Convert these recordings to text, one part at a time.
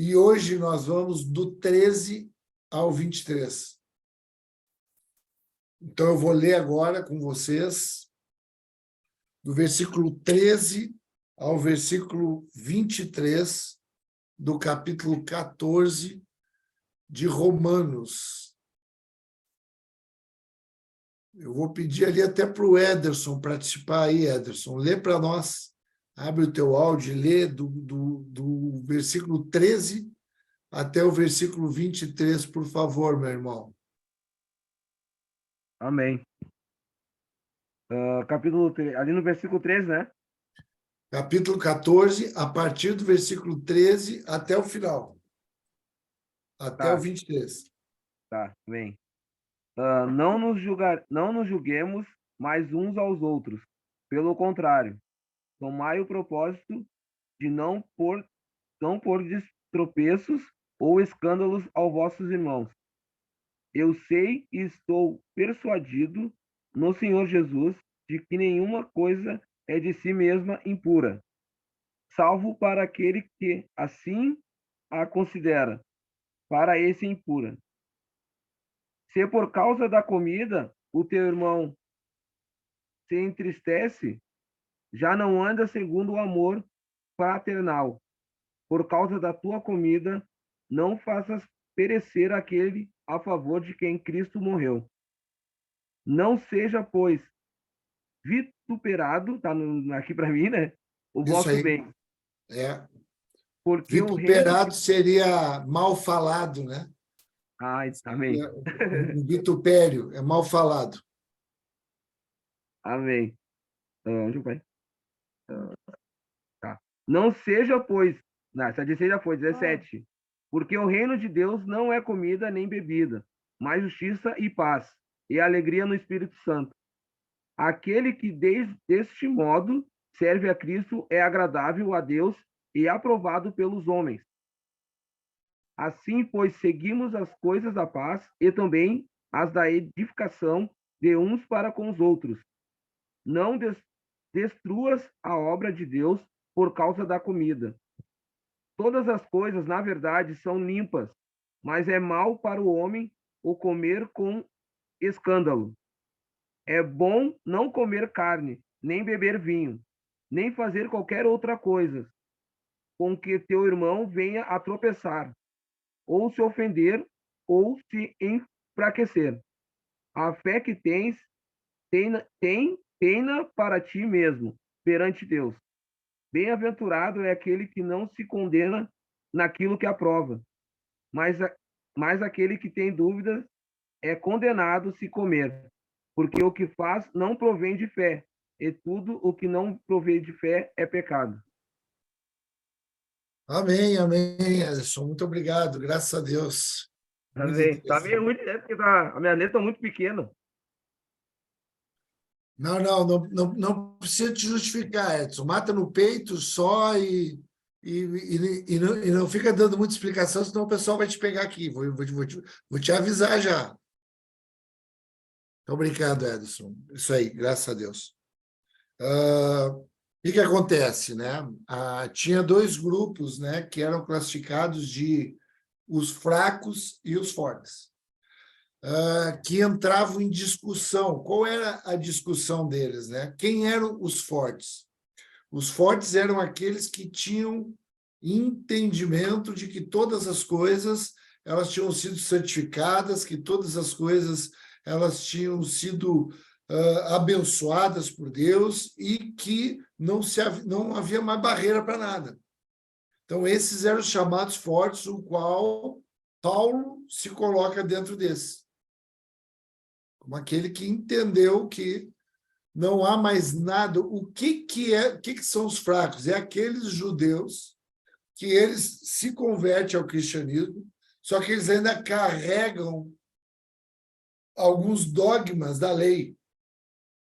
E hoje nós vamos do 13 ao 23. Então, eu vou ler agora com vocês, do versículo 13 ao versículo 23 do capítulo 14 de Romanos. Eu vou pedir ali até para o Ederson participar aí, Ederson. Lê para nós. Abre o teu áudio e lê do versículo 13 até o versículo 23, por favor, meu irmão. Amém. Ali no versículo 13, né? Capítulo 14, a partir do versículo 13 até o final. Até o Tá, 23. tá, amém. Não nos julguemos mais uns aos outros. Pelo contrário, tomai o propósito de não pôr tropeços ou escândalos aos vossos irmãos. Eu sei e estou persuadido no Senhor Jesus de que nenhuma coisa é de si mesma impura, salvo para aquele que assim a considera, para esse impura. Se por causa da comida o teu irmão se entristece, já não anda segundo o amor fraternal. Por causa da tua comida, não faças perecer aquele a favor de quem Cristo morreu. Não seja, pois, vituperado, tá aqui para mim, né? O Isso vosso aí. bem, É. porque o reino Vituperado seria mal falado, né? Ai, amém. Seria um vitupério, é mal falado. Amém. Onde vai? Tá. Não seja, pois, não, essa de seja, pois, 17. Porque o reino de Deus não é comida nem bebida, mas justiça e paz, e alegria no Espírito Santo. Aquele que deste modo serve a Cristo é agradável a Deus e aprovado pelos homens. Assim, pois, seguimos as coisas da paz e também as da edificação de uns para com os outros. Não destruas a obra de Deus por causa da comida. Todas as coisas, na verdade, são limpas, mas é mal para o homem o comer com escândalo. É bom não comer carne, nem beber vinho, nem fazer qualquer outra coisa com que teu irmão venha a tropeçar, ou se ofender, ou se enfraquecer. A fé que tens, tenha para ti mesmo, perante Deus. Bem-aventurado é aquele que não se condena naquilo que aprova, mas, mas aquele que tem dúvidas é condenado se comer, porque o que faz não provém de fé, e tudo o que não provém de fé é pecado. Amém, amém, Ederson. Muito obrigado, graças a Deus. Muito Amém. Tá meio interessante. muito, né? Porque a minha letra é muito pequena. Não precisa te justificar, Edson. Mata no peito só e não fica dando muita explicação, senão o pessoal vai te pegar aqui. Vou te avisar já. Obrigado, Edson. Isso aí, graças a Deus. O que acontece, né? Tinha dois grupos, né, que eram classificados de os fracos e os fortes, que entravam em discussão. Qual era a discussão deles, né? Quem eram os fortes? Os fortes eram aqueles que tinham entendimento de que todas as coisas elas tinham sido santificadas, que todas as coisas elas tinham sido abençoadas por Deus e que não havia mais barreira para nada. Então, esses eram os chamados fortes, o qual Paulo se coloca dentro desses, como aquele que entendeu que não há mais nada. O que são os fracos? É aqueles judeus que eles se convertem ao cristianismo, só que eles ainda carregam alguns dogmas da lei,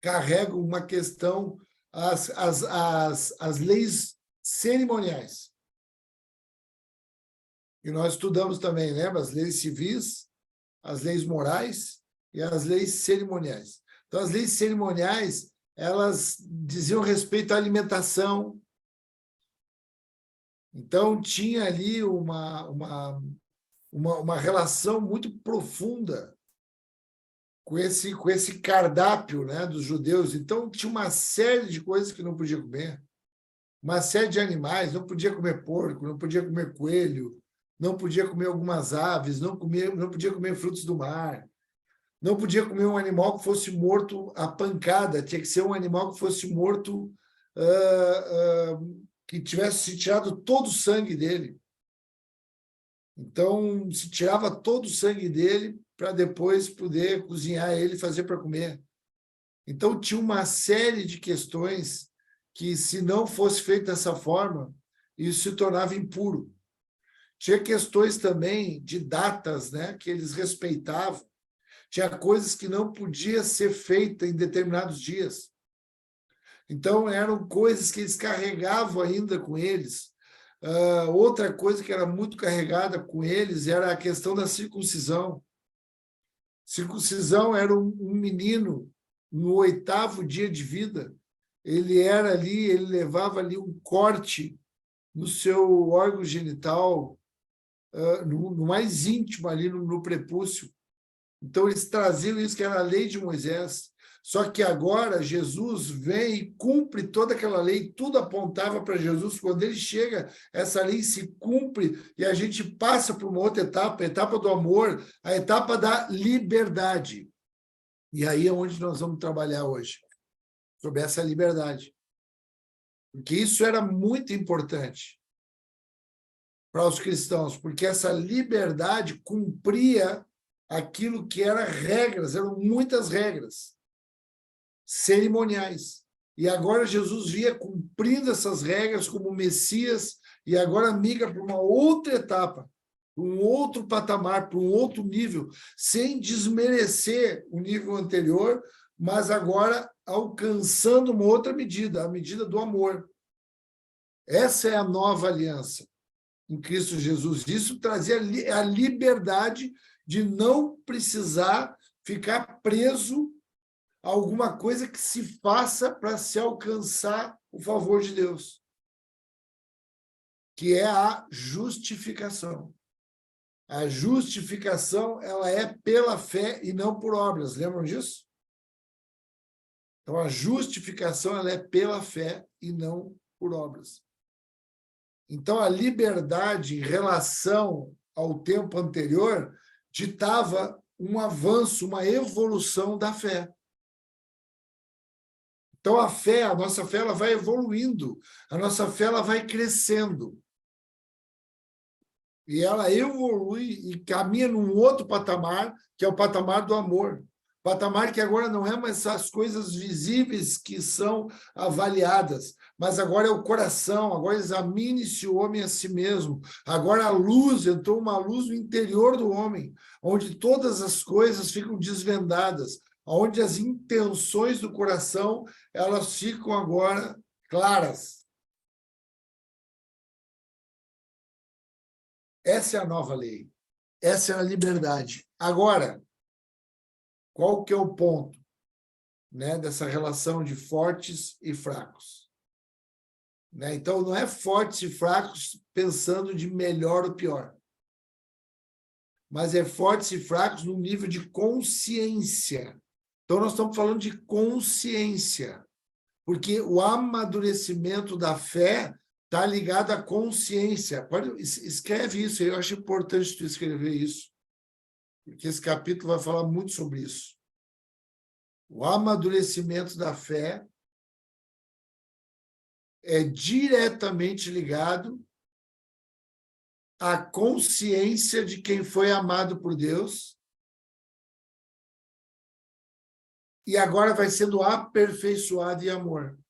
carregam uma questão, as leis cerimoniais. E nós estudamos também, lembra? As leis civis, as leis morais e as leis cerimoniais. Então, as leis cerimoniais, elas diziam respeito à alimentação, Então, tinha ali uma relação muito profunda com esse cardápio, né, dos judeus. Então, tinha uma série de coisas que não podia comer, uma série de animais, não podia comer porco, não podia comer coelho, não podia comer algumas aves, não podia comer frutos do mar, não podia comer um animal que fosse morto a pancada, tinha que ser um animal que fosse morto, que tivesse tirado todo o sangue dele. Então, se tirava todo o sangue dele para depois poder cozinhar ele e fazer para comer. Então, tinha uma série de questões que, se não fosse feito dessa forma, isso se tornava impuro. Tinha questões também de datas, né, que eles respeitavam. Tinha coisas que não podia ser feita em determinados dias. Então, eram coisas que eles carregavam ainda com eles. Outra coisa que era muito carregada com eles era a questão da circuncisão. Circuncisão era um menino no 8º dia de vida. Ele levava ali um corte no seu órgão genital, no mais íntimo, ali no prepúcio. Então, eles traziam isso que era a lei de Moisés. Só que agora Jesus vem e cumpre toda aquela lei, tudo apontava para Jesus. Quando ele chega, essa lei se cumpre e a gente passa para uma outra etapa, a etapa do amor, a etapa da liberdade. E aí é onde nós vamos trabalhar hoje, sobre essa liberdade. Porque isso era muito importante para os cristãos, porque essa liberdade cumpria aquilo que eram regras, eram muitas regras cerimoniais. E agora Jesus via cumprindo essas regras como Messias e agora migra para uma outra etapa, para um outro patamar, para um outro nível, sem desmerecer o nível anterior, mas agora alcançando uma outra medida, a medida do amor. Essa é a nova aliança em Cristo Jesus. Isso trazia a liberdade de não precisar ficar preso a alguma coisa que se faça para se alcançar o favor de Deus, que é a justificação. A justificação, ela é pela fé e não por obras. Lembram disso? Então, a justificação, ela é pela fé e não por obras. Então, a liberdade em relação ao tempo anterior ditava um avanço, uma evolução da fé. Então, a nossa fé, ela vai evoluindo, a nossa fé, ela vai crescendo. E ela evolui e caminha num outro patamar, que é o patamar do amor. Patamar que agora não é mais as coisas visíveis que são avaliadas, mas agora é o coração, agora examine-se o homem a si mesmo. Agora a luz, entrou uma luz no interior do homem, onde todas as coisas ficam desvendadas, onde as intenções do coração, elas ficam agora claras. Essa é a nova lei. Essa é a liberdade. Agora, qual que é o ponto, né, dessa relação de fortes e fracos? Né? Então, não é fortes e fracos pensando de melhor ou pior, mas é fortes e fracos no nível de consciência. Então, nós estamos falando de consciência, porque o amadurecimento da fé está ligado à consciência. Escreve isso, eu acho importante tu escrever isso, porque esse capítulo vai falar muito sobre isso. O amadurecimento da fé é diretamente ligado à consciência de quem foi amado por Deus e agora vai sendo aperfeiçoado em amor.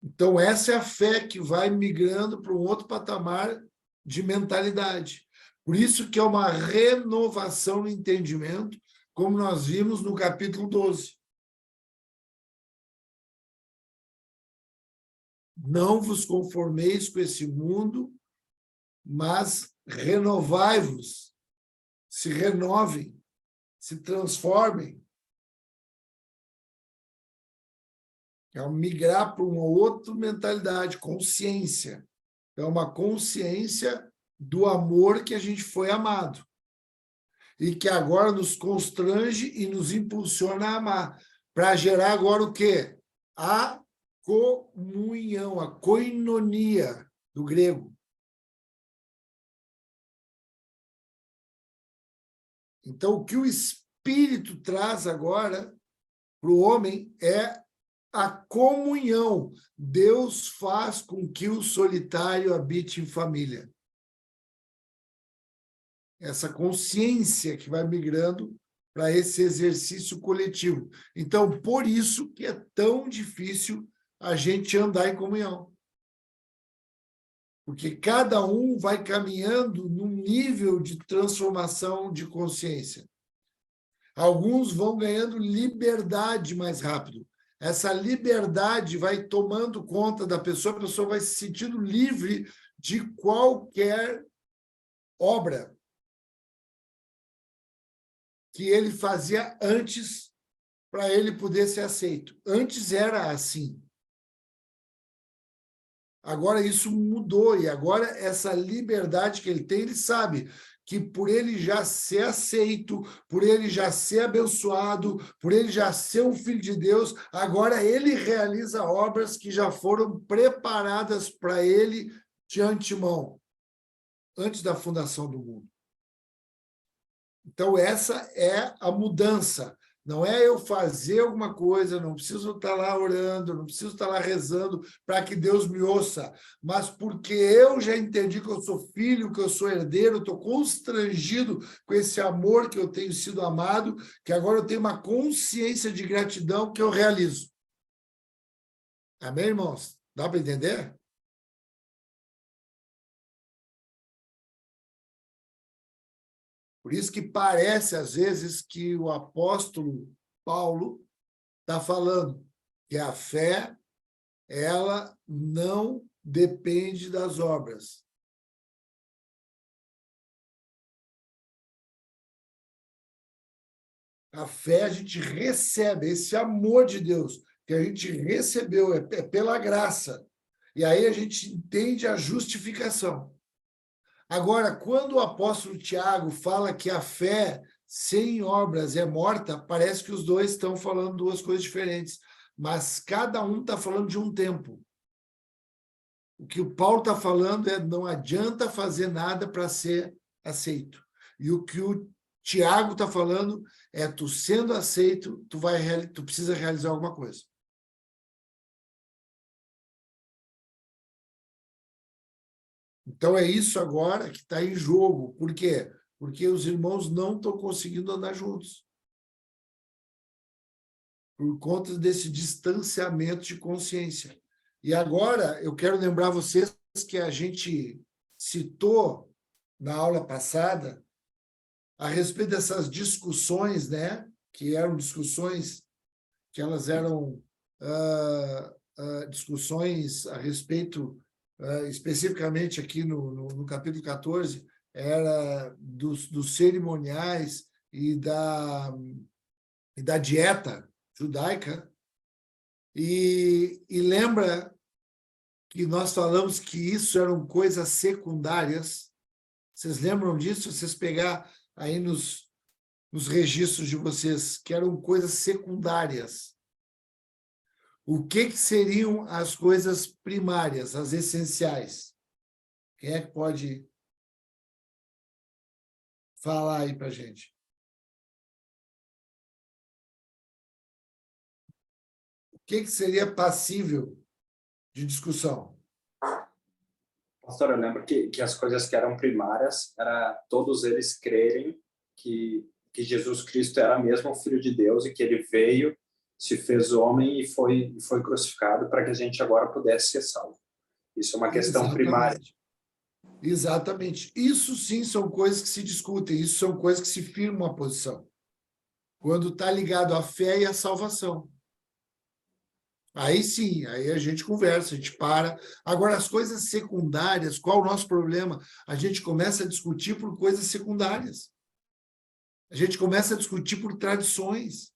Então, essa é a fé que vai migrando para um outro patamar de mentalidade. Por isso que é uma renovação no entendimento, como nós vimos no capítulo 12. Não vos conformeis com esse mundo, mas renovai-vos, se renovem, se transformem. É migrar para uma outra mentalidade, consciência. É uma consciência do amor que a gente foi amado. E que agora nos constrange e nos impulsiona a amar. Para gerar agora o quê? A comunhão, a koinonia, do grego. Então, o que o Espírito traz agora para o homem é a comunhão. Deus faz com que o solitário habite em família. Essa consciência que vai migrando para esse exercício coletivo. Então, por isso que é tão difícil a gente andar em comunhão. Porque cada um vai caminhando num nível de transformação de consciência. Alguns vão ganhando liberdade mais rápido. Essa liberdade vai tomando conta da pessoa, a pessoa vai se sentindo livre de qualquer obra que ele fazia antes para ele poder ser aceito. Antes era assim. Agora isso mudou, e agora essa liberdade que ele tem, ele sabe que por ele já ser aceito, por ele já ser abençoado, por ele já ser um filho de Deus, agora ele realiza obras que já foram preparadas para ele de antemão, antes da fundação do mundo. Então, essa é a mudança. Não é eu fazer alguma coisa, não preciso estar lá orando, não preciso estar lá rezando para que Deus me ouça, mas porque eu já entendi que eu sou filho, que eu sou herdeiro, estou constrangido com esse amor que eu tenho sido amado, que agora eu tenho uma consciência de gratidão que eu realizo. Amém, irmãos? Dá para entender? Por isso que parece, às vezes, que o apóstolo Paulo está falando que a fé, ela não depende das obras. A fé a gente recebe, esse amor de Deus que a gente recebeu, é pela graça. E aí a gente entende a justificação. Agora, quando o apóstolo Tiago fala que a fé sem obras é morta, parece que os dois estão falando duas coisas diferentes, mas cada um está falando de um tempo. O que o Paulo está falando é não adianta fazer nada para ser aceito. E o que o Tiago está falando é tu sendo aceito, tu precisa realizar alguma coisa. Então, é isso agora que está em jogo. Por quê? Porque os irmãos não estão conseguindo andar juntos. Por conta desse distanciamento de consciência. E agora, eu quero lembrar vocês que a gente citou na aula passada a respeito dessas discussões, né? Que eram discussões que elas eram discussões a respeito especificamente aqui no capítulo 14, era dos cerimoniais e da dieta judaica. E lembra que nós falamos que isso eram coisas secundárias. Vocês lembram disso? Vocês pegar aí nos registros de vocês, que eram coisas secundárias. O que seriam as coisas primárias, as essenciais? Quem é que pode falar aí para a gente? O que seria passível de discussão? Pastor, eu lembro que as coisas que eram primárias era todos eles crerem que Jesus Cristo era mesmo o Filho de Deus e que ele veio, se fez homem e foi crucificado para que a gente agora pudesse ser salvo. Isso é uma questão primária. Exatamente. Isso sim são coisas que se discutem, isso são coisas que se firmam a posição. Quando está ligado à fé e à salvação. Aí sim, aí a gente conversa, a gente para. Agora, as coisas secundárias, qual o nosso problema? A gente começa a discutir por coisas secundárias. A gente começa a discutir por tradições.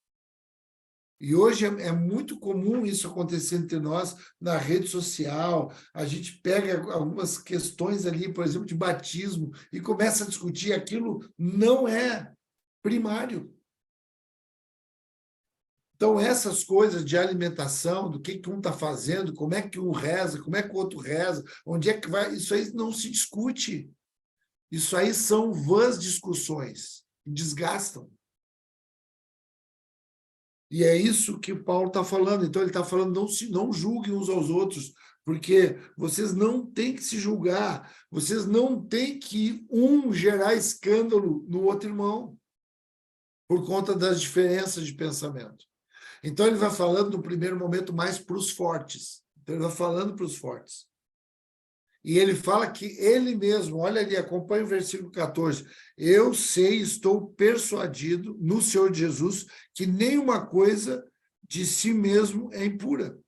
E hoje é muito comum isso acontecer entre nós na rede social. A gente pega algumas questões ali, por exemplo, de batismo, e começa a discutir. Aquilo não é primário. Então, essas coisas de alimentação, do que um está fazendo, como é que um reza, como é que o outro reza, onde é que vai, isso aí não se discute. Isso aí são vãs discussões, que desgastam. E é isso que Paulo está falando. Então, ele está falando, não julguem uns aos outros, porque vocês não têm que se julgar, vocês não têm que gerar escândalo no outro irmão, por conta das diferenças de pensamento. Então, ele vai falando, no primeiro momento, mais para os fortes. Então, ele vai falando para os fortes. E ele fala que ele mesmo, olha ali, acompanha o versículo 14, eu sei, estou persuadido no Senhor Jesus que nenhuma coisa de si mesmo é impura,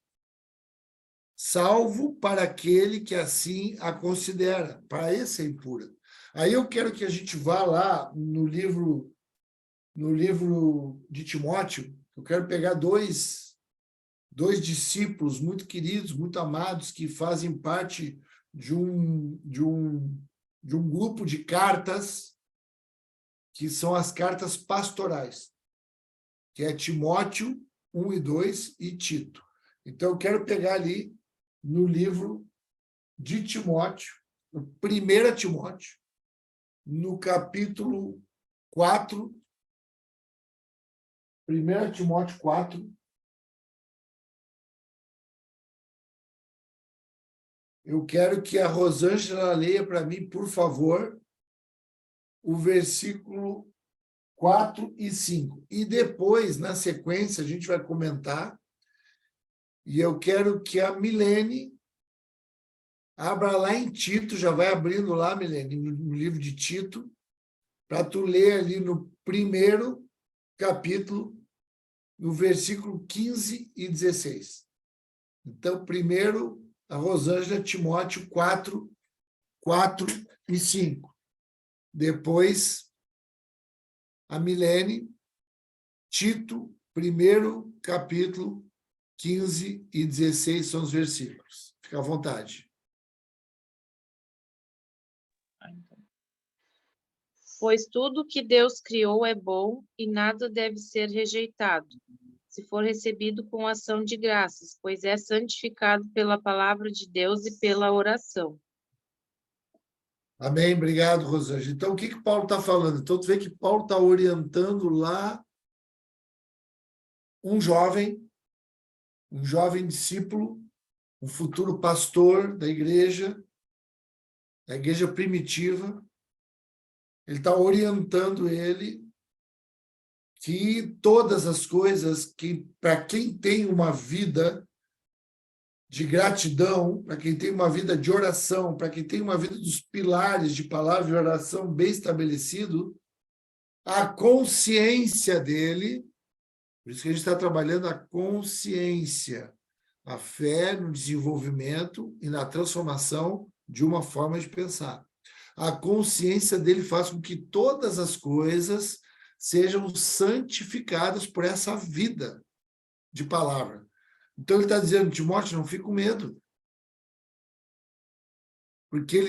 salvo para aquele que assim a considera, para esse é impura. Aí eu quero que a gente vá lá no livro de Timóteo, eu quero pegar dois discípulos muito queridos, muito amados, que fazem parte de um grupo de cartas, que são as cartas pastorais, que é Timóteo 1 e 2 e Tito. Então, eu quero pegar ali no livro de Timóteo, no 1 Timóteo, no capítulo 4, 1 Timóteo 4, eu quero que a Rosângela leia para mim, por favor, o versículo 4 e 5. E depois, na sequência, a gente vai comentar. E eu quero que a Milene abra lá em Tito, já vai abrindo lá, Milene, no livro de Tito, para tu ler ali no primeiro capítulo, no versículo 15 e 16. Então, primeiro, a Rosângela, Timóteo 4, 4 e 5. Depois, a Milene, Tito, primeiro capítulo, 15 e 16 são os versículos. Fica à vontade. Pois tudo que Deus criou é bom e nada deve ser rejeitado, se for recebido com ação de graças, pois é santificado pela palavra de Deus e pela oração. Amém, obrigado, Rosângela. Então, o que Paulo está falando? Então, tu vê que Paulo está orientando lá um jovem discípulo, um futuro pastor da igreja primitiva. Ele está orientando ele que todas as coisas que, para quem tem uma vida de gratidão, para quem tem uma vida de oração, para quem tem uma vida dos pilares de palavra e oração bem estabelecido, a consciência dele, por isso que a gente está trabalhando a consciência, a fé no desenvolvimento e na transformação de uma forma de pensar. A consciência dele faz com que todas as coisas sejam santificadas por essa vida de palavra. Então, ele está dizendo, Timóteo, não fique com medo. Porque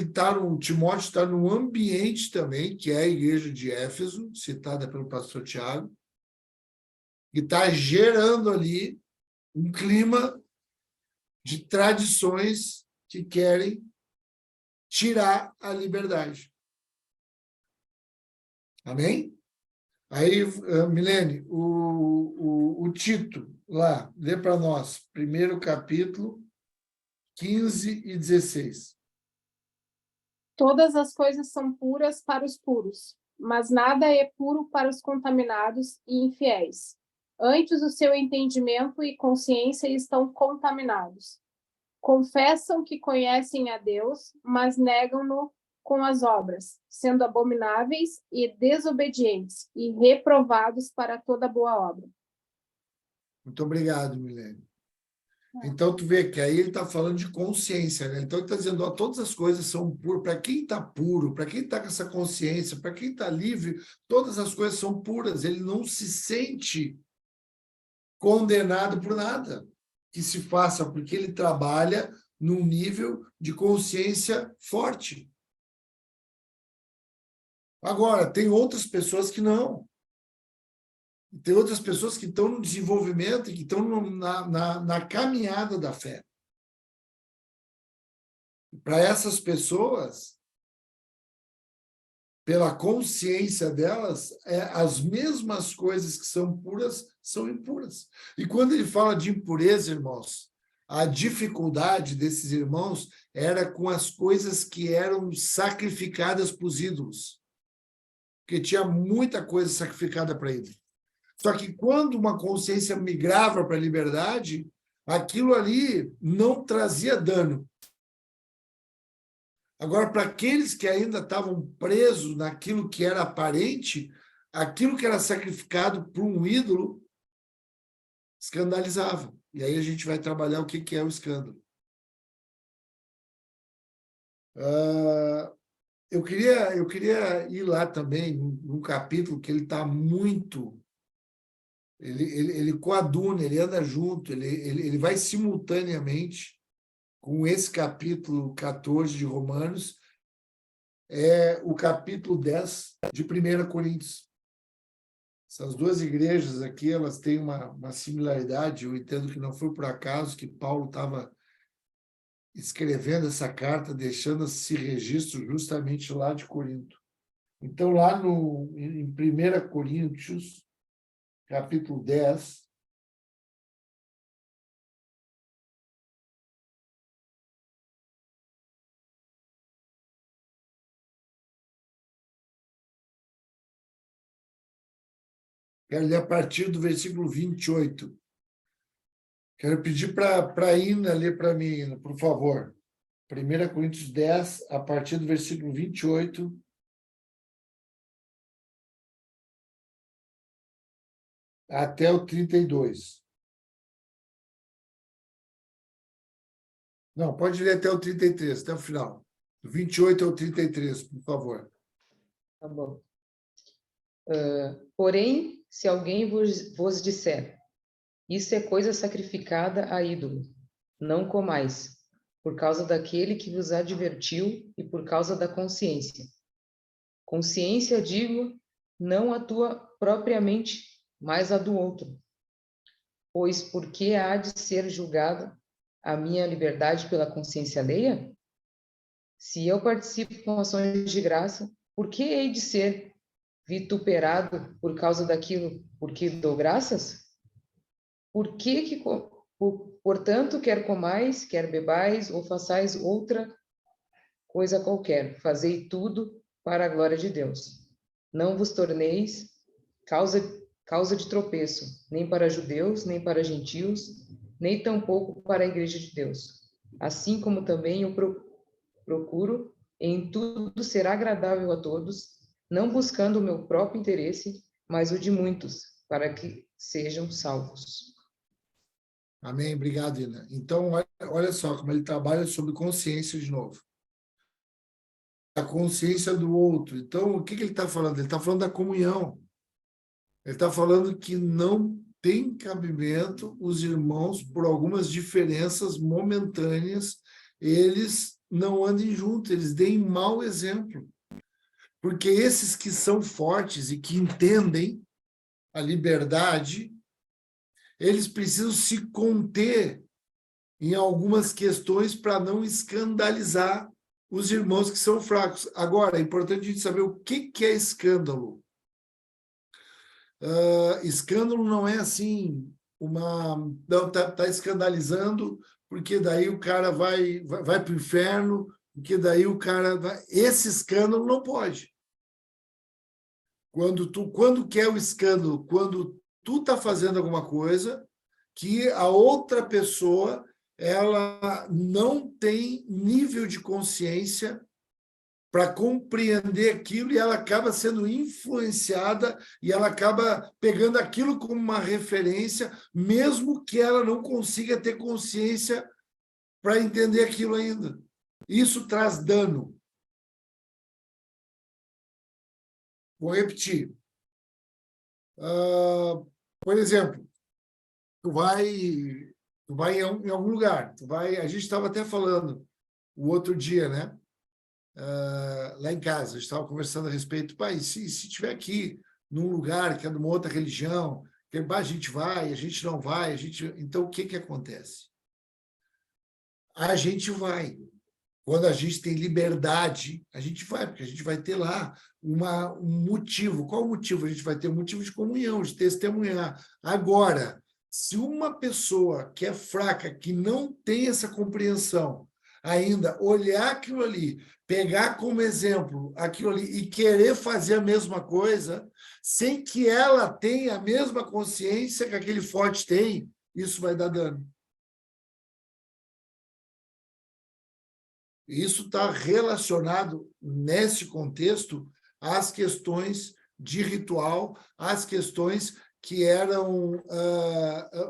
Timóteo está num ambiente também, que é a igreja de Éfeso, citada pelo pastor Tiago, que está gerando ali um clima de tradições que querem tirar a liberdade. Amém? Aí, Milene, o Tito, lá, lê para nós, primeiro capítulo, 15 e 16. Todas as coisas são puras para os puros, mas nada é puro para os contaminados e infiéis. Antes, o seu entendimento e consciência estão contaminados. Confessam que conhecem a Deus, mas negam-no com as obras, sendo abomináveis e desobedientes e reprovados para toda boa obra. Muito obrigado, Milene. Então, tu vê que aí ele está falando de consciência, né? Então, ele está dizendo, ó, todas as coisas são puras. Para quem está puro, para quem está com essa consciência, para quem está livre, todas as coisas são puras. Ele não se sente condenado por nada que se faça, porque ele trabalha num nível de consciência forte. Agora, tem outras pessoas que não. Tem outras pessoas que estão no desenvolvimento e que estão na caminhada da fé. Para essas pessoas, pela consciência delas, as mesmas coisas que são puras são impuras. E quando ele fala de impureza, irmãos, a dificuldade desses irmãos era com as coisas que eram sacrificadas para os ídolos. Porque tinha muita coisa sacrificada para ídolos. Só que quando uma consciência migrava para a liberdade, aquilo ali não trazia dano. Agora, para aqueles que ainda estavam presos naquilo que era aparente, aquilo que era sacrificado por um ídolo escandalizava. E aí a gente vai trabalhar o que é o escândalo. Eu queria ir lá também, num capítulo que ele está muito... Ele coaduna, ele anda junto, ele vai simultaneamente com esse capítulo 14 de Romanos, é o capítulo 10 de 1 Coríntios. Essas duas igrejas aqui, elas têm uma similaridade. Eu entendo que não foi por acaso que Paulo estava escrevendo essa carta, deixando esse registro justamente lá de Corinto. Então, lá em 1 Coríntios, capítulo 10, quero ler a partir do versículo 28. Quero pedir para a Ina ler para mim, Ina, por favor. 1 Coríntios 10, a partir do versículo 28. Até o 32. Não, pode ler até o 33, até o final. Do 28 ao 33, por favor. Tá bom. Porém, se alguém vos disser, isso é coisa sacrificada a ídolo, não comais, por causa daquele que vos advertiu e por causa da consciência. Consciência, digo, não a tua propriamente, mas a do outro. Pois por que há de ser julgada a minha liberdade pela consciência alheia? Se eu participo com ações de graça, por que hei de ser vituperado por causa daquilo por que dou graças? Portanto, quer comais, quer bebais, ou façais outra coisa qualquer, fazei tudo para a glória de Deus. Não vos torneis causa de tropeço, nem para judeus, nem para gentios, nem tampouco para a igreja de Deus. Assim como também eu procuro em tudo ser agradável a todos, não buscando o meu próprio interesse, mas o de muitos, para que sejam salvos. Amém? Obrigado, Ina. Então, olha só como ele trabalha sobre consciência de novo. A consciência do outro. Então, o que ele está falando? Ele está falando da comunhão. Ele está falando que não tem cabimento os irmãos, por algumas diferenças momentâneas, eles não andem juntos, eles deem mau exemplo. Porque esses que são fortes e que entendem a liberdade, eles precisam se conter em algumas questões para não escandalizar os irmãos que são fracos. Agora, é importante a gente saber o que é escândalo. Escândalo não é assim, não, tá escandalizando, porque daí o cara vai para o inferno, porque daí o cara vai... Esse escândalo não pode. Quando que é o escândalo? Quando tu está fazendo alguma coisa que a outra pessoa ela não tem nível de consciência para compreender aquilo e ela acaba sendo influenciada e ela acaba pegando aquilo como uma referência, mesmo que ela não consiga ter consciência para entender aquilo ainda. Isso traz dano. Vou repetir. Por exemplo, tu vai em algum lugar, a gente estava até falando o outro dia, né? Lá em casa, a gente estava conversando a respeito, pai, se estiver aqui num lugar que é de uma outra religião, que a gente vai, a gente não vai, então o que acontece? A gente vai. Quando a gente tem liberdade, a gente vai, porque a gente vai ter lá um motivo. Qual o motivo? A gente vai ter um motivo de comunhão, de testemunhar. Agora, se uma pessoa que é fraca, que não tem essa compreensão, ainda olhar aquilo ali, pegar como exemplo aquilo ali e querer fazer a mesma coisa, sem que ela tenha a mesma consciência que aquele forte tem, isso vai dar dano. Isso está relacionado, nesse contexto, às questões de ritual, às questões que eram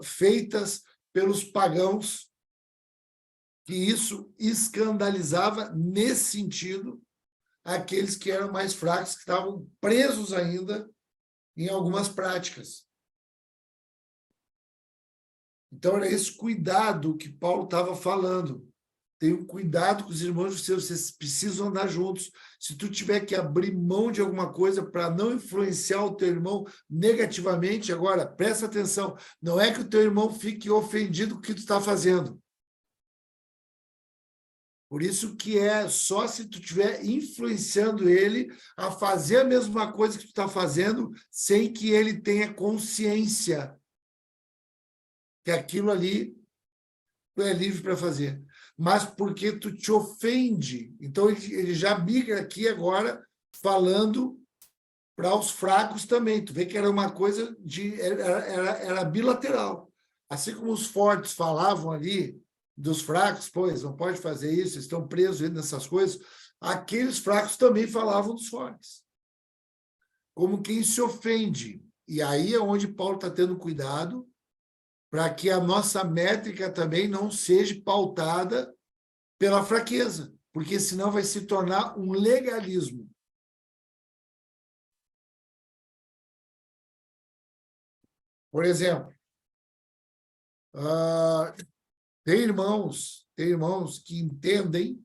feitas pelos pagãos, que isso escandalizava, nesse sentido, aqueles que eram mais fracos, que estavam presos ainda em algumas práticas. Então, era esse cuidado que Paulo estava falando. Tenham cuidado com os irmãos de vocês precisam andar juntos. Se tu tiver que abrir mão de alguma coisa para não influenciar o teu irmão negativamente, agora, presta atenção, não é que o teu irmão fique ofendido com o que tu está fazendo. Por isso que é só se tu estiver influenciando ele a fazer a mesma coisa que tu está fazendo, sem que ele tenha consciência que aquilo ali tu é livre para fazer. Mas porque tu te ofende. Então, ele já migra aqui agora falando para os fracos também. Tu vê que era uma coisa era bilateral. Assim como os fortes falavam ali dos fracos, pois, não pode fazer isso, estão presos nessas coisas, aqueles fracos também falavam dos fortes. Como quem se ofende. E aí é onde Paulo está tendo cuidado para que a nossa métrica também não seja pautada pela fraqueza, porque senão vai se tornar um legalismo. Por exemplo, tem irmãos que entendem,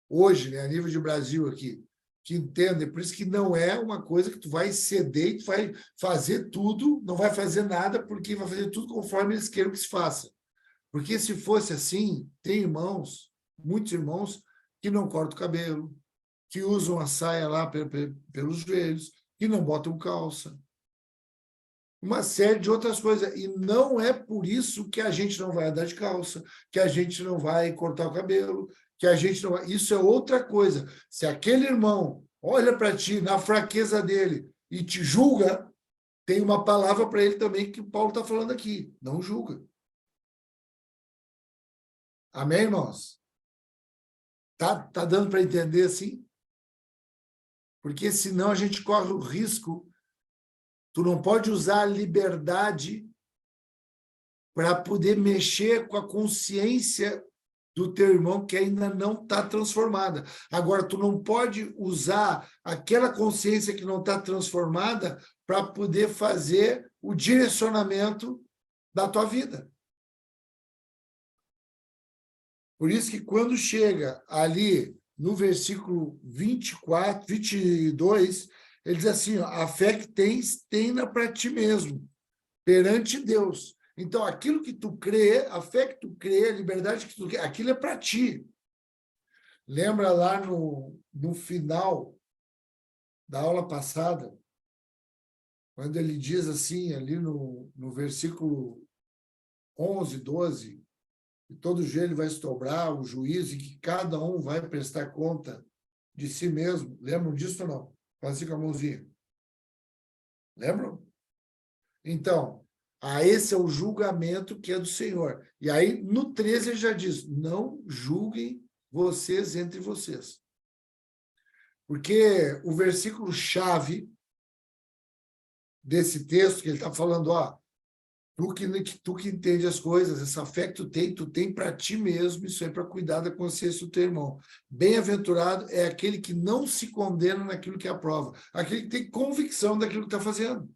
hoje, né, a nível de Brasil aqui, que entendem, por isso que não é uma coisa que tu vai ceder e tu vai fazer tudo, não vai fazer nada, porque vai fazer tudo conforme eles queiram que se faça. Porque se fosse assim, tem irmãos, muitos irmãos, que não cortam o cabelo, que usam a saia lá pelos joelhos, que não botam calça. Uma série de outras coisas. E não é por isso que a gente não vai andar de calça, que a gente não vai cortar o cabelo, que a gente não vai... Isso é outra coisa. Se aquele irmão olha para ti na fraqueza dele e te julga, tem uma palavra para ele também que o Paulo está falando aqui. Não julga. Amém, irmãos? Tá dando para entender assim? Porque senão a gente corre o risco. Tu não pode usar a liberdade para poder mexer com a consciência do teu irmão que ainda não está transformada. Agora, tu não pode usar aquela consciência que não está transformada para poder fazer o direcionamento da tua vida. Por isso que quando chega ali no versículo 24, 22, ele diz assim, ó, a fé que tens, tenha para ti mesmo, perante Deus. Então, aquilo que tu crê, a fé que tu crê, a liberdade que tu crê, aquilo é para ti. Lembra lá no final da aula passada, quando ele diz assim, ali no versículo 11, 12, que todo joelho vai se dobrar, o juízo, e que cada um vai prestar conta de si mesmo. Lembram disso ou não? Faz assim com a mãozinha. Lembram? Então, esse é o julgamento que é do Senhor. E aí, no 13, ele já diz, não julguem vocês entre vocês. Porque o versículo-chave desse texto, que ele está falando, ó, tu que entende as coisas, essa fé que tu tem para ti mesmo, isso é para cuidar da consciência do teu irmão. Bem-aventurado é aquele que não se condena naquilo que aprova, aquele que tem convicção daquilo que está fazendo.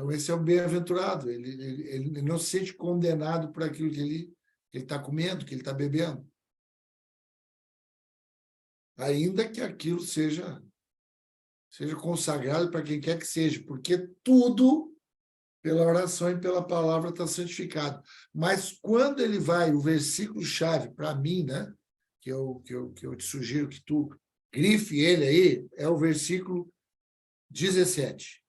Então, esse é o bem-aventurado. Ele não se sente condenado por aquilo que ele está comendo, que ele está bebendo. Ainda que aquilo seja consagrado para quem quer que seja, porque tudo, pela oração e pela palavra, está santificado. Mas quando ele vai, o versículo-chave, para mim, né, que eu te sugiro que tu grife ele aí, é o versículo 17.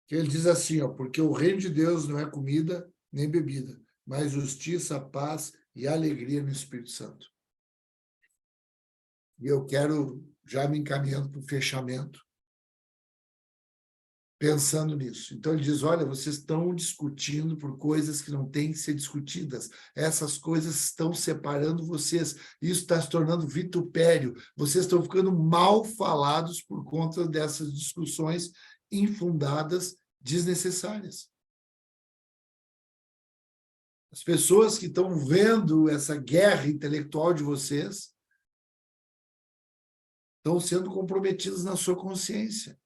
Que ele diz assim, ó, porque o reino de Deus não é comida nem bebida, mas justiça, paz e alegria no Espírito Santo. E eu quero, já me encaminhando para o fechamento, pensando nisso. Então, ele diz, olha, vocês estão discutindo por coisas que não têm que ser discutidas. Essas coisas estão separando vocês. Isso está se tornando vitupério. Vocês estão ficando mal falados por conta dessas discussões infundadas, desnecessárias. As pessoas que estão vendo essa guerra intelectual de vocês estão sendo comprometidas na sua consciência.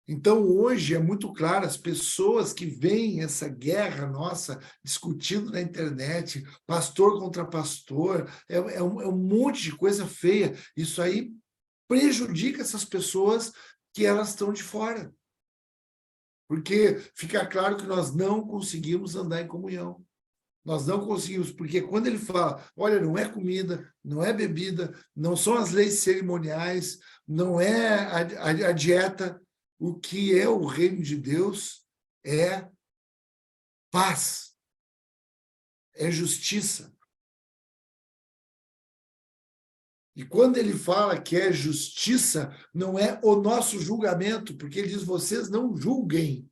Então, hoje, é muito claro, as pessoas que veem essa guerra nossa discutindo na internet, pastor contra pastor, é um monte de coisa feia. Isso aí prejudica essas pessoas que elas estão de fora. Porque fica claro que nós não conseguimos andar em comunhão. Nós não conseguimos, porque quando ele fala, olha, não é comida, não é bebida, não são as leis cerimoniais, não é a dieta, o que é o reino de Deus é paz, é justiça. E quando ele fala que é justiça, não é o nosso julgamento, porque ele diz, vocês não julguem.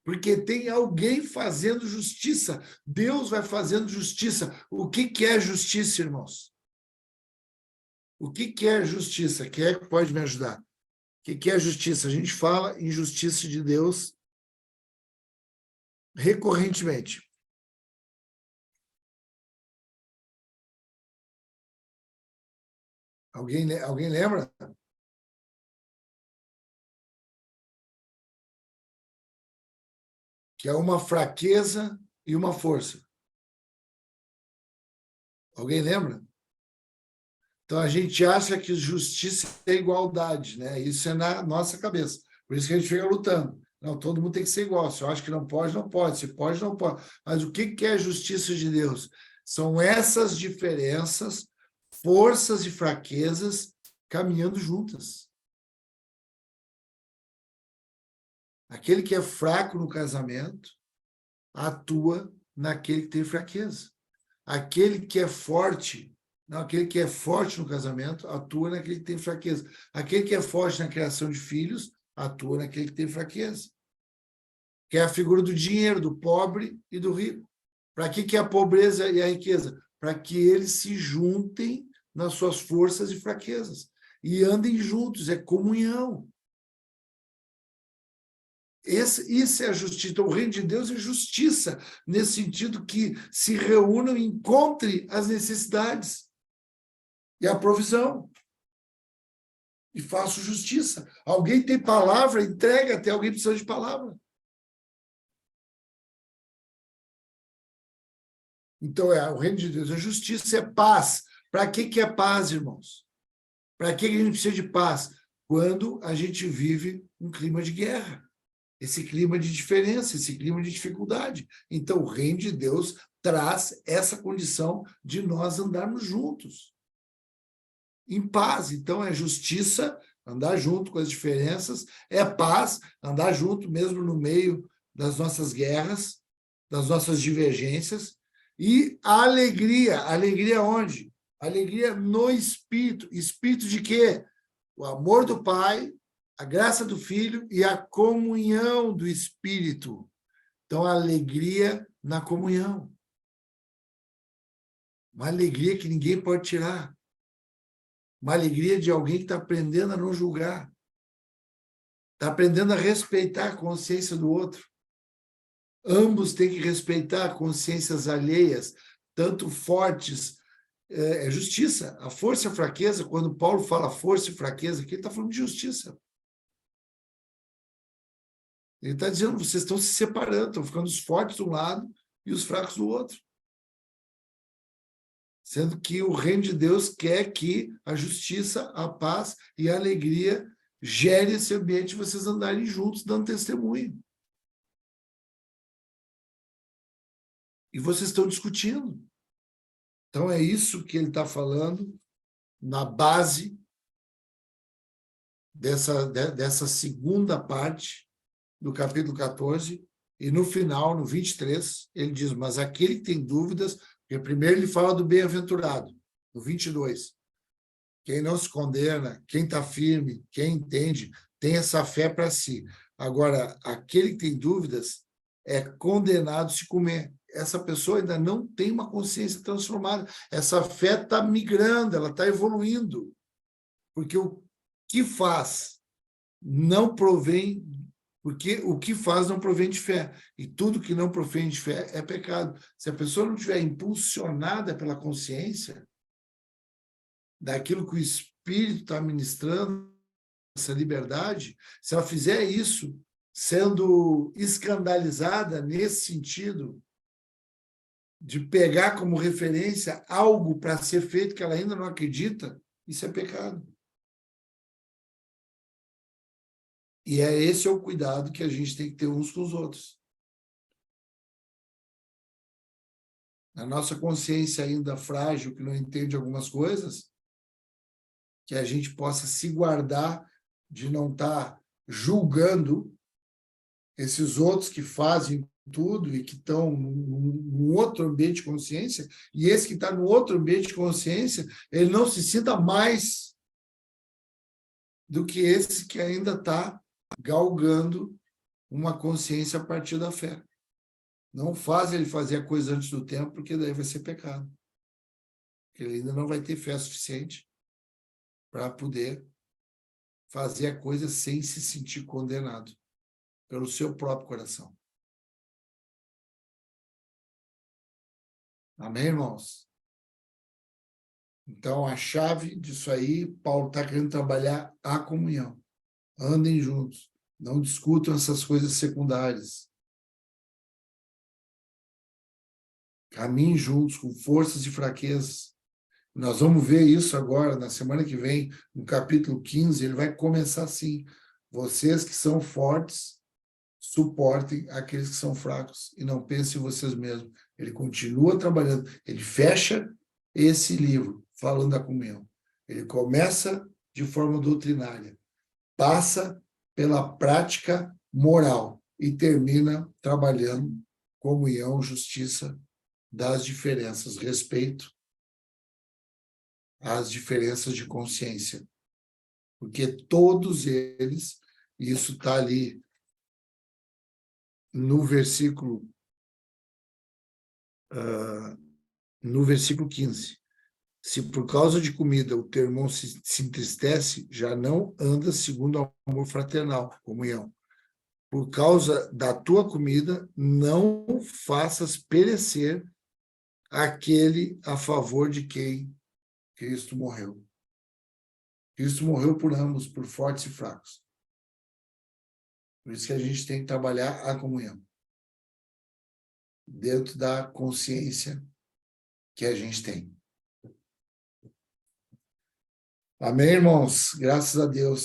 Porque tem alguém fazendo justiça. Deus vai fazendo justiça. O que é justiça, irmãos? O que é justiça? Quem é que pode me ajudar? O que é justiça? A gente fala em justiça de Deus recorrentemente. Alguém lembra? Que é uma fraqueza e uma força. Alguém lembra? Então, a gente acha que justiça é igualdade, né? Isso é na nossa cabeça. Por isso que a gente fica lutando. Não, todo mundo tem que ser igual. Se eu acho que não pode, não pode. Se pode, não pode. Mas o que é a justiça de Deus? São essas diferenças, forças e fraquezas caminhando juntas. Aquele que é fraco no casamento atua naquele que tem fraqueza. Aquele que é forte, não, aquele que é forte no casamento atua naquele que tem fraqueza. Aquele que é forte na criação de filhos atua naquele que tem fraqueza. Que é a figura do dinheiro, do pobre e do rico. Para que é a pobreza e a riqueza? Para que eles se juntem nas suas forças e fraquezas e andem juntos, é comunhão. Isso é a justiça. Então, o reino de Deus é justiça, nesse sentido que se reúnam e encontrem as necessidades e a provisão. E façam justiça. Alguém tem palavra, entrega, até alguém precisa de palavra. Então, o reino de Deus é justiça, é paz. Para que é paz, irmãos? Para que a gente precisa de paz? Quando a gente vive um clima de guerra. Esse clima de diferença, esse clima de dificuldade. Então, o reino de Deus traz essa condição de nós andarmos juntos, em paz. Então, é justiça, andar junto com as diferenças, é paz, andar junto mesmo no meio das nossas guerras, das nossas divergências, e a alegria. Alegria onde? Alegria no Espírito. Espírito de quê? O amor do Pai, a graça do Filho e a comunhão do Espírito. Então, a alegria na comunhão. Uma alegria que ninguém pode tirar. Uma alegria de alguém que está aprendendo a não julgar. Está aprendendo a respeitar a consciência do outro. Ambos têm que respeitar consciências alheias, tanto fortes é justiça. A força e a fraqueza, quando Paulo fala força e fraqueza, aqui ele está falando de justiça. Ele está dizendo, vocês estão se separando, estão ficando os fortes de um lado e os fracos do outro. Sendo que o reino de Deus quer que a justiça, a paz e a alegria gere esse ambiente de vocês andarem juntos, dando testemunho. E vocês estão discutindo. Então, é isso que ele está falando na base dessa segunda parte do capítulo 14, e no final, no 23, ele diz, mas aquele que tem dúvidas, porque primeiro ele fala do bem-aventurado, no 22, quem não se condena, quem está firme, quem entende, tem essa fé para si. Agora, aquele que tem dúvidas é condenado se comer. Essa pessoa ainda não tem uma consciência transformada. Essa fé está migrando, ela está evoluindo. Porque o que faz não provém, porque o que faz não provém de fé. E tudo que não provém de fé é pecado. Se a pessoa não estiver impulsionada pela consciência daquilo que o Espírito está ministrando, essa liberdade, se ela fizer isso sendo escandalizada nesse sentido de pegar como referência algo para ser feito que ela ainda não acredita, isso é pecado. E esse é o cuidado que a gente tem que ter uns com os outros. A nossa consciência ainda frágil, que não entende algumas coisas, que a gente possa se guardar de não estar julgando esses outros que fazem tudo e que estão num outro ambiente de consciência, e esse que está no outro ambiente de consciência, ele não se sinta mais do que esse que ainda está galgando uma consciência a partir da fé. Não faz ele fazer a coisa antes do tempo, porque daí vai ser pecado. Ele ainda não vai ter fé suficiente para poder fazer a coisa sem se sentir condenado pelo seu próprio coração. Amém, irmãos? Então, a chave disso aí, Paulo está querendo trabalhar a comunhão. Andem juntos. Não discutam essas coisas secundárias. Caminhem juntos, com forças e fraquezas. Nós vamos ver isso agora, na semana que vem, no capítulo 15, ele vai começar assim. Vocês que são fortes, suportem aqueles que são fracos e não pensem em vocês mesmos. Ele continua trabalhando. Ele fecha esse livro, falando da comunhão. Ele começa de forma doutrinária, passa pela prática moral e termina trabalhando comunhão, justiça das diferenças, respeito às diferenças de consciência. Porque todos eles, e isso está ali no versículo 15. Se por causa de comida o teu irmão se entristece, já não anda segundo o amor fraternal, comunhão. Por causa da tua comida, não faças perecer aquele a favor de quem Cristo morreu. Cristo morreu por ambos, por fortes e fracos. Por isso que a gente tem que trabalhar a comunhão dentro da consciência que a gente tem. Amém, irmãos? Graças a Deus.